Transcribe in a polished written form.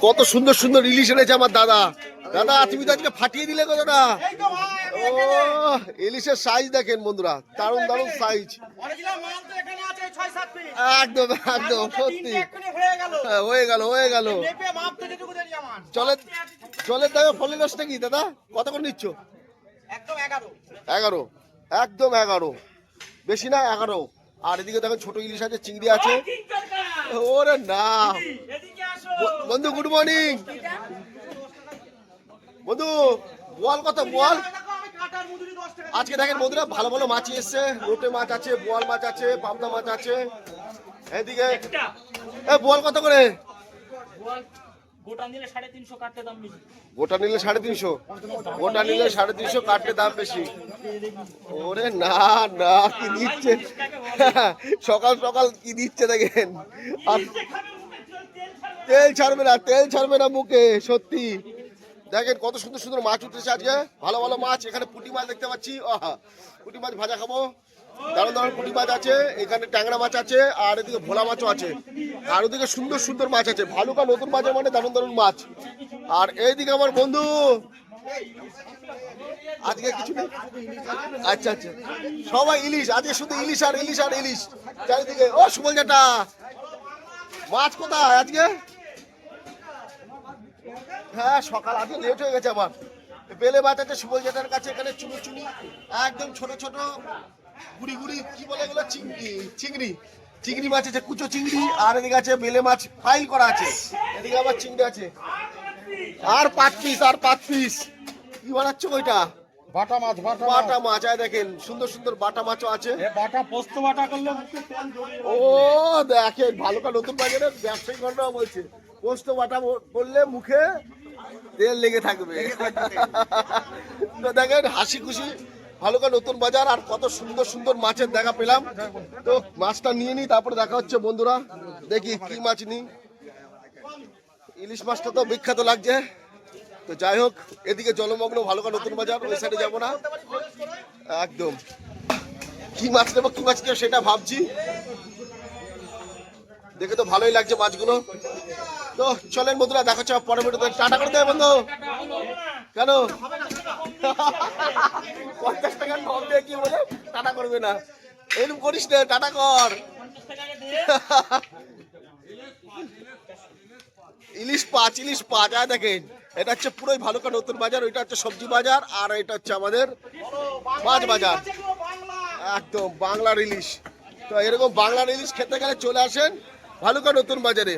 কত সুন্দর সুন্দর ইলিশ এনেছে আমার দাদা। দাদা তুমি তো আজকে ফাটিয়ে দিলে কতটা। ও ইলিশের সাইজ দেখেন বন্ধুরা, দারুণ দারুণ সাইজ। একদম একদম সত্যি হয়ে গেল হয়ে গেল। চলে চলে দাদা ফলের রসটা কি দাদা কত করে নিচ্ছ? 11 একদম 11, বেশি না 11। আর এদিকে দেখেন ছোট ইলিশ আছে, চিংড়ি আছে। ওরে না বন্ধু, গুড মর্নিং বন্ধু। বল কত বল। আজকে দেখেন বন্ধুরা ভালো ভালো মাছ এসছে, লোটে মাছ আছে, বোয়াল মাছ আছে, পাবদা মাছ আছে। এদিকে বোয়াল কত করে? গোটা নিলে 350 কাটতে দাম বেশি। গোটা নিলে 350, গোটা নিলে 350 কাটতে দাম বেশি। ওরে না না কি দিচ্ছে সকাল সকাল কি দিচ্ছে দেখেন। তেল ছাড়বে না, তেল ছাড়বে না মুখে সত্যি। দেখেন কত সুন্দর সুন্দর মাছ উঠেছে আজকে, ভালো ভালো মাছ। এখানে পুঁটি মাছ দেখতে পাচ্ছি, আহা পুঁটি মাছ ভাজা খাবো। দারুণ দারুণ পুঁটি মাছ আছে, এখানে ট্যাংরা মাছ আছে, আর এদিকে ভোলা মাছও আছে, আর ওদিকে সুন্দর সুন্দর মাছ আছে। ভালুকা নতুন বাজার মানে দারুণ দারুণ মাছ। আর এইদিকে আমার বন্ধু আজকে কিছু নেই। আচ্ছা আচ্ছা সবাই ইলিশ আজকে, শুধু ইলিশ আর ইলিশ আর ইলিশ চারিদিকে। ও সুবল জাটা মাছ কোথায় আজকে? হ্যাঁ সকাল আজকে লেট হয়ে গেছে আমার। বেলে মাছ আছে সুবল জেঠার কাছে, এখানে চুনি চুনি একদম ছোট ছোট গুড়ি গুড়ি কি বলে এগুলো, চিংড়ি চিংড়ি চিংড়ি মাছ আছে, কুচো চিংড়ি। আর এদিকে আছে বেলে মাছ ফাইল করা আছে, এদিকে আবার চিংড়ি আছে। আর 5 পিস আর 5 পিস। কি বানাচ্ছ ওইটা? বাটা মাছ, বাটা মাছ। আয় দেখেন সুন্দর সুন্দর বাটা মাছও আছে। বাটা পোস্ত বাটা করলে মুখে তেল জড়িয়ে। ও দেখেন ভালুকা নতুন বাজারের ব্যবসায়ী ঘটনা বলছে, পোস্ত বাটা করলে মুখে তেল লেগে থাকবে। তো দেখেন হাসি খুশি ভালুকা নতুন বাজার। আর কত সুন্দর সুন্দর মাছের দেখা পেলাম। তো মাছটা নিয়ে নিই, তারপরে দেখা হচ্ছে বন্ধুরা। দেখি কি মাছ নিই। ইলিশ মাছটা তো বিখ্যাত লাগছে। তো যাই হোক, এদিকে জলমগ্ন ভালুকা নতুন বাজার, ওই সাইডে যাবো না একদম। কি মাছ নেবো কি মাছ নেবো সেটা ভাবছি। দেখে তো ভালোই লাগছে মাছগুলো। তো চলেন বন্ধুরা, দেখা হচ্ছে পরের ভিডিওতে। টাটা করে দেবে বন্ধু। কেন 50 টাকা কম দিয়ে কি বলে টাটা করবে না? এরকম করিস না, টাটা কর। ইলিশ পাঁচ ইলিশ পাঁচ। আর দেখেন এটা হচ্ছে পুরোই ভালুকা নতুন বাজার, ওইটা হচ্ছে সবজি বাজার, আর এটা হচ্ছে আমাদের মাছ বাজার। একদম বাংলার ইলিশ। তো এরকম বাংলার ইলিশ খেতে গেলে চলে আসেন ভালুকা নতুন বাজারে।